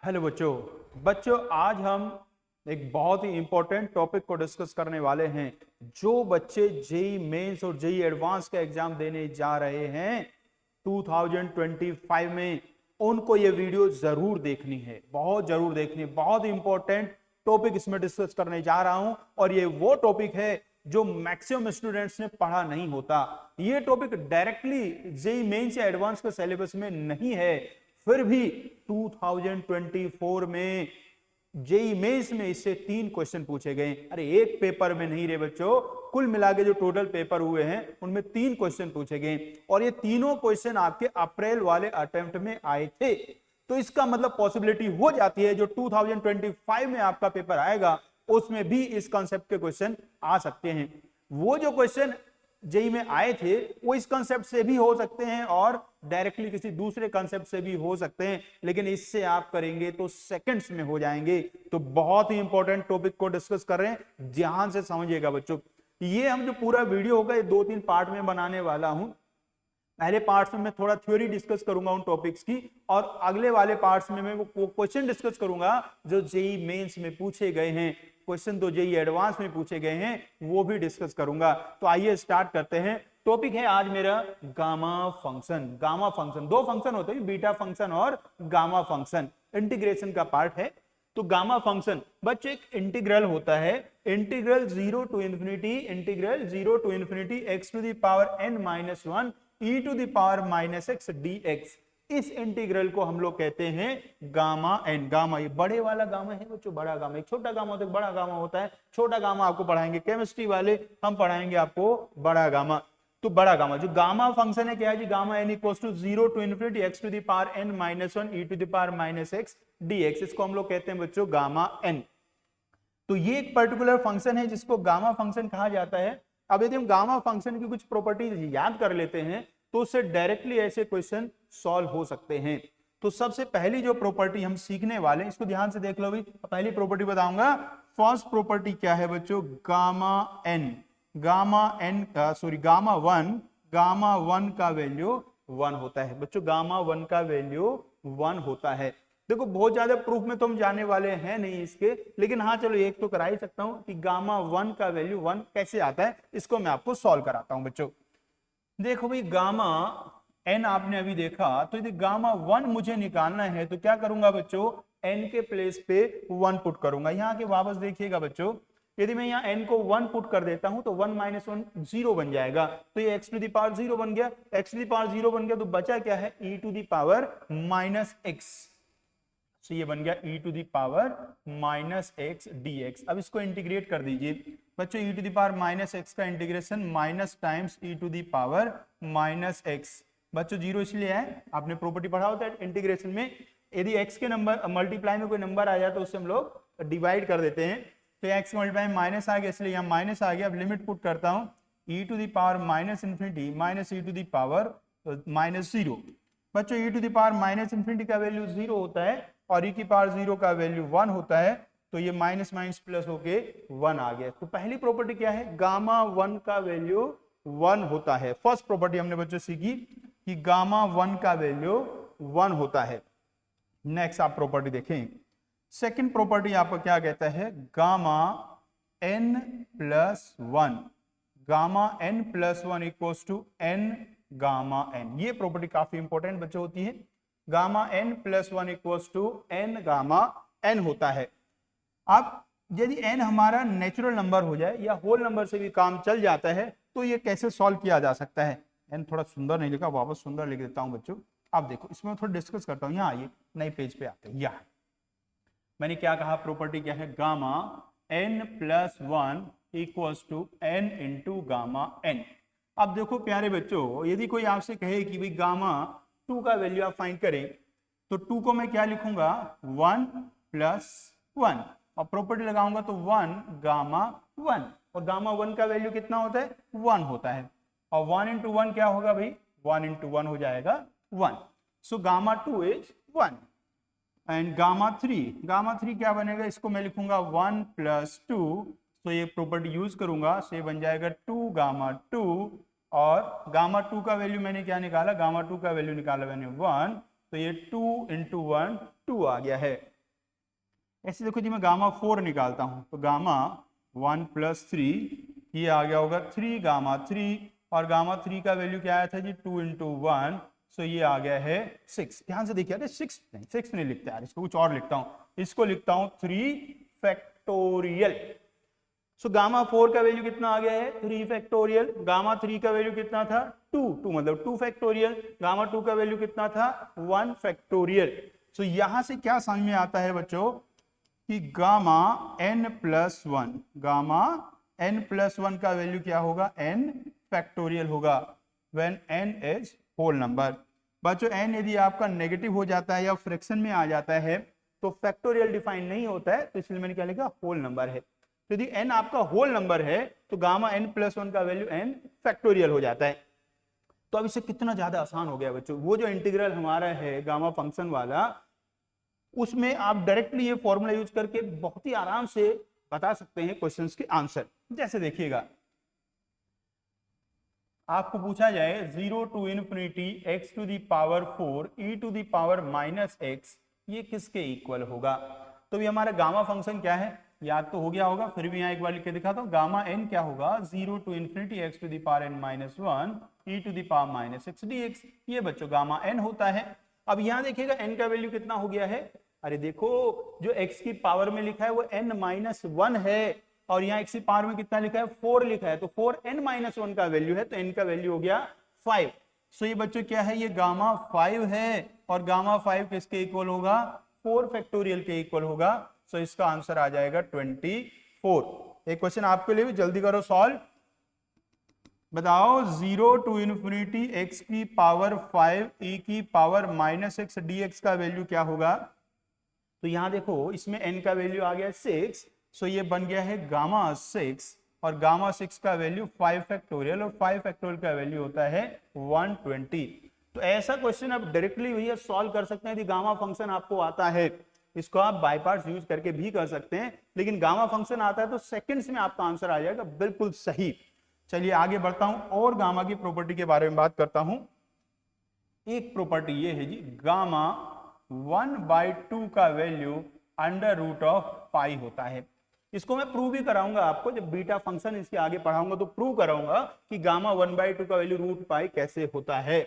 Hello बच्चों आज हम एक बहुत ही इंपॉर्टेंट टॉपिक को डिस्कस करने वाले हैं। जो बच्चे जेई मेंस और जेई एडवांस का एग्जाम देने जा रहे हैं 2025 में, उनको ये वीडियो जरूर देखनी है, बहुत जरूर देखनी है। बहुत इंपॉर्टेंट टॉपिक इसमें डिस्कस करने जा रहा हूं और ये वो टॉपिक है जो मैक्सिमम स्टूडेंट्स ने पढ़ा नहीं होता। ये टॉपिक डायरेक्टली जेई मेंस या एडवांस के सिलेबस में नहीं है, फिर भी 2024 में जेई मेंस में इससे 3 क्वेश्चन पूछे गए। अरे एक पेपर में नहीं रे बच्चों, कुल मिला के जो टोटल पेपर हुए हैं उनमें 3 क्वेश्चन पूछे गए और ये तीनों क्वेश्चन आपके अप्रैल वाले अटेम्प्ट में आए थे। तो इसका मतलब पॉसिबिलिटी हो जाती है जो 2025 में आपका पेपर आएगा उसमें भी इस कॉन्सेप्ट के क्वेश्चन आ सकते हैं। वो जो क्वेश्चन जेई में आए थे वो इस कॉन्सेप्ट से भी हो सकते हैं और डायरेक्टली किसी दूसरे कॉन्सेप्ट से भी हो सकते हैं, लेकिन इससे आप करेंगे तो सेकंड्स में हो जाएंगे। तो बहुत ही इंपॉर्टेंट टॉपिक को डिस्कस कर रहे हैं, ध्यान से समझिएगा बच्चों। ये हम जो पूरा वीडियो होगा ये 2-3 पार्ट में बनाने वाला हूं। पहले पार्ट्स में मैं थोड़ा थ्योरी डिस्कस करूंगा उन टॉपिक्स की, और अगले वाले पार्ट्स में मैं वो क्वेश्चन डिस्कस करूंगा जो जेई मेंस में पूछे गए हैं। क्वेश्चन तो जेई एडवांस में पूछे गए हैं वो भी डिस्कस करूंगा। तो आइए स्टार्ट करते हैं। टॉपिक है आज मेरा gamma function. Gamma function, 2 function होते हैं, बीटा फंक्शन और गामा फंक्शन, इंटीग्रेशन का पार्ट है। तो गामा फंक्शन बच्चे एक इंटीग्रल होता है, integral 0 to infinity x to the power n-1 e to the power -x dx। इस इंटीग्रल को हम लोग कहते हैं गामा एन। गामा ये बड़े वाला गामा है बच्चों, बड़ा गामा। एक छोटा गामा होता है, बड़ा गामा होता है। छोटा गामा आपको पढ़ाएंगे केमिस्ट्री वाले, हम पढ़ाएंगे आपको बड़ा गामा। तो बड़ा गामा जो गामा फंक्शन है क्या है जी, gamma n equals to 0 to infinity x to the power n-1 e to the power -x dx। इसको हम लोग कहते हैं बच्चों गामा एन। तो ये एक पर्टिकुलर फंक्शन है जिसको गामा फंक्शन कहा जाता है। अब यदि हम गामा फंक्शन की कुछ प्रॉपर्टीज याद कर लेते हैं तो उससे डायरेक्टली ऐसे क्वेश्चन सॉल्व हो सकते हैं। तो सबसे पहली जो प्रॉपर्टी हम सीखने वाले हैं, इसको ध्यान से देख लो भाई। पहली प्रॉपर्टी बताऊंगा। फर्स्ट प्रॉपर्टी क्या है बच्चों, गामा एन। गामा एन का गामा वन का वैल्यू 1 होता है बच्चों। गामा 1 का वैल्यू 1 होता है। देखो बहुत ज्यादा प्रूफ में तो हम जाने वाले हैं नहीं इसके, लेकिन हाँ चलो एक तो करा ही सकता हूं कि गामा 1 का वैल्यू 1 कैसे आता है, इसको मैं आपको सॉल्व कराता हूं बच्चों। देखो भाई गामा एन आपने अभी देखा, तो यदि गामा 1 मुझे निकालना है तो क्या करूंगा बच्चों, एन के प्लेस पे 1 पुट करूंगा। यहाँ के वापस देखिएगा बच्चों, यदि मैं यहाँ n को 1 पुट कर देता हूं तो 1 - 1 0 बन जाएगा। तो ये x टू द पावर 0 बन गया। x टू द पावर 0 बन गया तो बचा क्या है, e to the power -x। तो ये बन गया e to the power -x dx। अब इसको इंटीग्रेट कर दीजिए बच्चों। e to the power -x का integration minus times e to the power -x। बच्चों 0 इसलिए है, आपने प्रॉपर्टी पढ़ा होता है इंटीग्रेशन में, यदि x के नंबर मल्टीप्लाई में कोई नंबर आ जाए तो उससे हम लोग डिवाइड कर देते हैं। तो x मल्टीप्लाई माइनस आ गया इसलिए यहाँ माइनस आ गया। अब लिमिट पुट करता हूँ, e to the power -infinity minus e to the power -0। बच्चों e to the power -infinity का वैल्यू 0 होता है और e की पावर 0 का वैल्यू 1 होता है। तो ये माइनस माइनस प्लस होके 1 आ गया। तो पहली प्रॉपर्टी क्या है, गामा 1 का वैल्यू 1 होता है। फर्स्ट प्रॉपर्टी हमने बच्चों सीखी कि गामा 1 का वैल्यू 1 होता है। नेक्स्ट आप प्रॉपर्टी देखें। सेकंड प्रॉपर्टी आपका क्या कहता है, gamma n plus 1। Gamma n plus 1 equals to n gamma n। ये प्रॉपर्टी काफी इंपॉर्टेंट बच्चों होती है। Gamma n plus 1 equals to n gamma n होता है। अब यदि n हमारा नेचुरल नंबर हो जाए या होल नंबर से भी काम चल जाता है तो ये कैसे सॉल्व किया जा सकता है। n थोड़ा सुंदर नहीं लिखा, वापस सुंदर लिख देता हूं बच्चों। अब देखो इसमें थोड़ा डिस्कस करता हूं। यहाँ आइए नए पेज पे आते हैं। यहाँ मैंने क्या कहा, प्रॉपर्टी क्या है, gamma n plus 1 equals to n into gamma n। अब देखो प्यारे बच्चों, यदि कोई आपसे कहे कि भाई गामा 2 का वैल्यू आप फाइंड करें तो 2 को मैं क्या लिखूंगा, 1 प्लस 1, और प्रॉपर्टी लगाऊंगा तो 1 गामा 1। और गामा 1 का वैल्यू कितना होता है, 1 होता है। और 1 इंटू 1 क्या होगा भाई, 1 इंटू 1 हो जाएगा 1। So gamma 2 is 1। And gamma 3 क्या बनेगा, इसको मैं लिखूंगा 1 प्लस 2। तो ये प्रॉपर्टी यूज करूंगा, तो ये बन जाएगा 2 गामा 2। और गामा 2 का वैल्यू मैंने क्या निकाला, गामा 2 का वैल्यू निकाला मैंने 1। तो ये 2 इंटू 1 2 आ गया है। ऐसे देखो जी मैं गामा 4 निकालता हूं तो गामा 1 + 3 ये आ गया होगा 3 गामा 3 और गामा 3 का वैल्यू क्या आया था जी 2 × 1 सो ये आ गया है 6। ध्यान से देखिए, अरे 6 नहीं लिखता यार, इसको कुछ और लिखता हूं, इसको लिखता हूं 3 फैक्टोरियल। सो गामा 4 का वैल्यू कितना आ गया है 3 फैक्टोरियल। गामा 3 का वैल्यू कितना था 2 मतलब 2 फैक्टोरियल। गामा 2 का वैल्यू कितना था 1 फैक्टोरियल। सो यहां से क्या समझ में आता है बच्चों कि गामा n+1, गामा n+1 का वैल्यू क्या होगा n फैक्टोरियल होगा when n is whole number. बच्चों n यदि आपका नेगेटिव हो जाता है या फ्रैक्शन में आ जाता है तो फैक्टोरियल डिफाइन नहीं होता है, तो इसलिए मैंने क्या लिखा होल नंबर है। तो यदि n आपका होल नंबर है तो गामा n+1 का वैल्यू n फैक्टोरियल हो जाता है। तो अब इससे कितना ज्यादा आसान हो गया बच्चों, वो जो इंटीग्रल हमारा है गामा फंक्शन वाला, उसमें आप डायरेक्टली ये फॉर्मूला यूज करके बहुत ही आराम से बता सकते हैं क्वेश्चंस के आंसर। जैसे देखिएगा, आपको पूछा जाए 0 to ∞ x⁴ e⁻⁻x ये किसके इक्वल होगा। तो ये हमारा गामा फंक्शन क्या है याद तो हो गया होगा, फिर भी यहाँ एक बार लिख के दिखाता हूँ। गामा n क्या होगा 0 to ∞ x⁻⁻1 e⁻⁻x dx, ये बच्चों गामा n होता है। अब यहाँ देखिएगा n का वैल्यू कितना हो गया है, अरे देखो जो x की पावर में लिखा है वो n-1 है और यहाँ x की पावर में कितना लिखा है 4 लिखा है, तो 4n-1 का वैल्यू है, तो n का वैल्यू हो गया 5। सो ये बच्चों क्या है, ये गामा 5 है और गामा 5 किसके इक्वल होगा 4 फैक्टोरियल के इक्वल होगा। सो इसका आंसर आ जाएगा 24। एक क्वेश्चन आपके लिए भी, जल्दी करो सॉल्व, बताओ 0 to ∞ x⁵ e⁻⁻x dx का वैल्यू क्या होगा। तो यहां देखो इसमें n का वैल्यू आ गया 6, सो ये बन गया है गामा 6 और गामा 6 का वैल्यू 5 फैक्टोरियल और 5 फैक्टोरियल का वैल्यू होता है 120। तो ऐसा क्वेश्चन आप डायरेक्टली भैया सॉल्व कर सकते हैं यदि गामा फंक्शन आपको आता है। इसको आप बाय पार्ट्स यूज करके भी कर सकते हैं, लेकिन गामा फंक्शन आता है तो सेकंड्स में आपका आंसर आ जाएगा बिल्कुल सही। चलिए आगे बढ़ता हूं और गामा की प्रॉपर्टी के बारे में बात करता हूं। एक प्रॉपर्टी ये है जी, गामा 1/2 का वैल्यू √π होता है। इसको मैं प्रूव भी कराऊंगा आपको, जब बीटा फंक्शन इसके आगे पढ़ाऊंगा तो प्रूव कराऊंगा कि गामा 1/2 का वैल्यू √π कैसे होता है।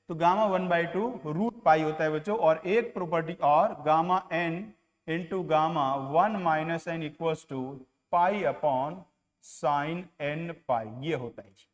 तो गामा 1/2 √π होता है बच्चों। और एक प्रॉपर्टी और, gamma n into gamma 1 - n = π/sin nπ, ये होता है जी।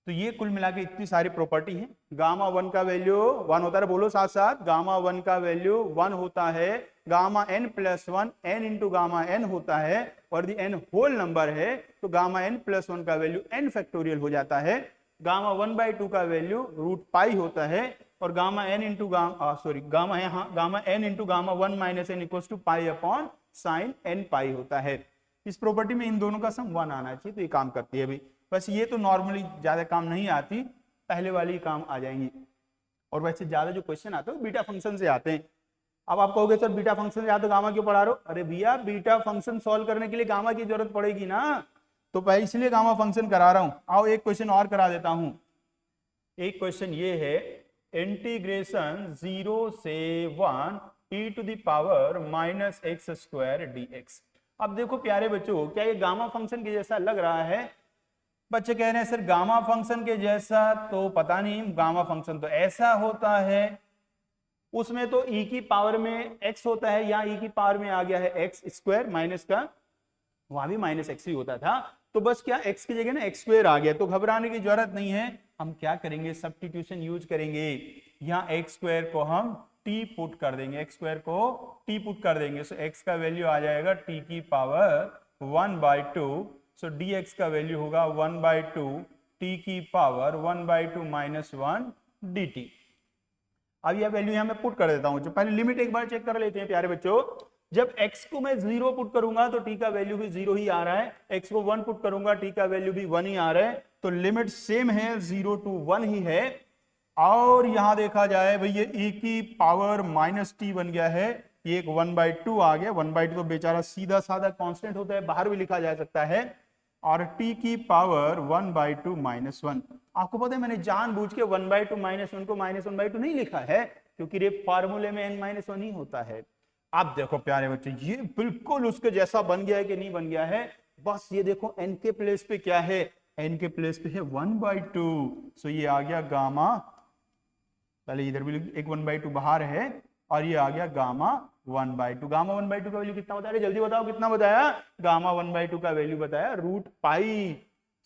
तो ये कुल मिला के इतनी सारी प्रॉपर्टी है। गामा 1 का वैल्यू 1 होता है, बोलो साथ साथ, गामा 1 का वैल्यू 1 होता है। Gamma n+1 n into gamma n होता है और यदि n होल नंबर है तो गामा n+1 का वैल्यू n फैक्टोरियल हो जाता है। गामा 1/2 का वैल्यू √π होता है और gamma n into gamma n into gamma 1 - n = π/sin nπ होता है। इस प्रॉपर्टी में इन दोनों का सम 1 आना चाहिए, तो ये काम करती है अभी। बस ये तो नॉर्मली ज्यादा काम नहीं आती, पहले वाली ही काम आ जाएंगी। और वैसे ज्यादा जो क्वेश्चन आते हैं बीटा फंक्शन से आते हैं। अब आप कहोगे सर बीटा फंक्शन से आते गामा क्यों पढ़ा रहे हो। अरे भैया बीटा फंक्शन सॉल्व करने के लिए गामा की जरूरत पड़ेगी ना, तो पहले इसलिए गामा फंक्शन करा रहा हूं। आओ एक क्वेश्चन और करा देता हूं। एक क्वेश्चन ये है, इंटीग्रेशन 0 से 1 e⁻⁻x² dx। अब देखो प्यारे बच्चों, क्या ये गामा फंक्शन के जैसा लग रहा है। बच्चे कह रहे हैं सर गामा फंक्शन के जैसा तो पता नहीं, गामा फंक्शन तो ऐसा होता है, उसमें तो e की पावर में x होता है, या e की पावर में आ गया है x² माइनस का, वहां भी -x ही होता था। तो बस क्या x की जगह ना x² आ गया, तो घबराने की जरूरत नहीं है। हम क्या करेंगे, सब्स्टिट्यूशन यूज करेंगे। यहाँ x² को हम t पुट कर देंगे, x² को t पुट कर देंगे। सो x का वैल्यू आ जाएगा t की पावर 1/2। सो dx का वैल्यू होगा 1/2 t की पावर 1/2 - 1 dt। अब यह वैल्यू यहां मैं पुट कर देता हूं। जो पहले लिमिट एक बार चेक कर लेते हैं प्यारे बच्चों। जब x को मैं 0 पुट करूंगा तो t का वैल्यू भी 0 ही आ रहा है, x को 1 पुट करूंगा t का वैल्यू भी 1 ही आ रहा है, तो लिमिट सेम है, 0 to 1 ही है। और यहां देखा जाए भाई ये e की पावर -t बन गया है, ये एक 1/2 आ गया। 1/2 तो बेचारा सीधा साधा कांस्टेंट होता है, बाहर भी लिखा जा सकता है। और t की पावर 1/2 - 1। आपको पता है मैंने जानबूझ के 1/2 - 1 को -1/2 नहीं लिखा है, क्योंकि ये फार्मूले में n - 1 ही होता है। आप देखो प्यारे बच्चे, ये बिल्कुल उसके जैसा बन गया है कि नहीं बन गया है। बस ये देखो n के प्लेस पे क्या है, n के प्लेस पे है 1/2। सो ये आ गया गामा, पहले इधर भी एक 1/2 बाहर है, और ये आ गया गामा 1/2। गामा 1/2 का वैल्यू कितना बताया, जल्दी बताओ कितना बताया, गामा 1/2 का वैल्यू बताया √पाई।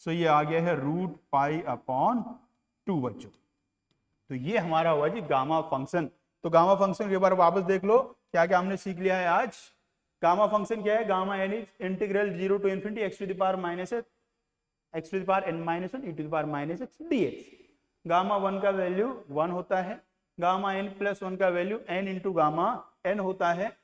सो ये आ गया है √पाई/2 बच्चों। तो ये हमारा हुआ जी गामा फंक्शन। तो गामा फंक्शन के बार वापस देख लो क्या क्या हमने सीख लिया है आज। गामा फंक्शन क्या है, gamma n is integral 0 to ∞ x to the power minus x to the power n minus 1 e to the power minus x dx। Gamma 1 का वैल्यू 1 होता है, गामा n प्लस 1 का value n into gamma n होता है।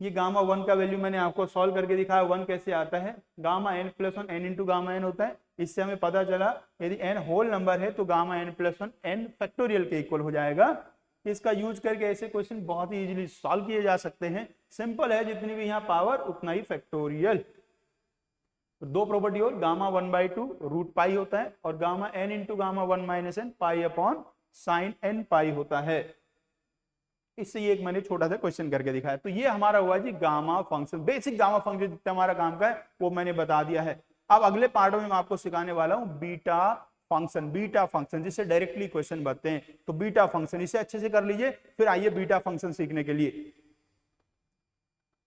ये gamma 1 का value मैंने आपको सॉल्व करके दिखाया, 1 कैसे आता है, gamma n plus 1 n into gamma n होता है। इससे हमें पता चला यदि n होल नंबर है तो gamma n plus 1 n factorial के इक्वल हो जाएगा। इसका यूज करके ऐसे क्वेश्चन बहुत ही इजीली सॉल्व किए जा सकते हैं। सिंपल है, जितनी भी यहाँ पावर उतना ही फैक्टोरियल। दो प्रॉपर्टी और गामा 1/2 √पाई होता है, और gamma n into gamma 1 minus n पाई/sin n पाई होता है। इससे ये एक मैंने छोटा सा क्वेश्चन करके दिखाया। तो ये हमारा हुआ जी gamma function, basic gamma function जितना हमारा काम का है वो मैंने बता दिया है। अब अगले पार्ट में मैं आपको सिखाने वाला हूं बीटा फंक्शन। बीटा फंक्शन जिससे डायरेक्टली क्वेश्चन बनते हैं, तो बीटा फंक्शन इसे अच्छे से कर लीजिए, फिर आइए बीटा फंक्शन सीखने के लिए।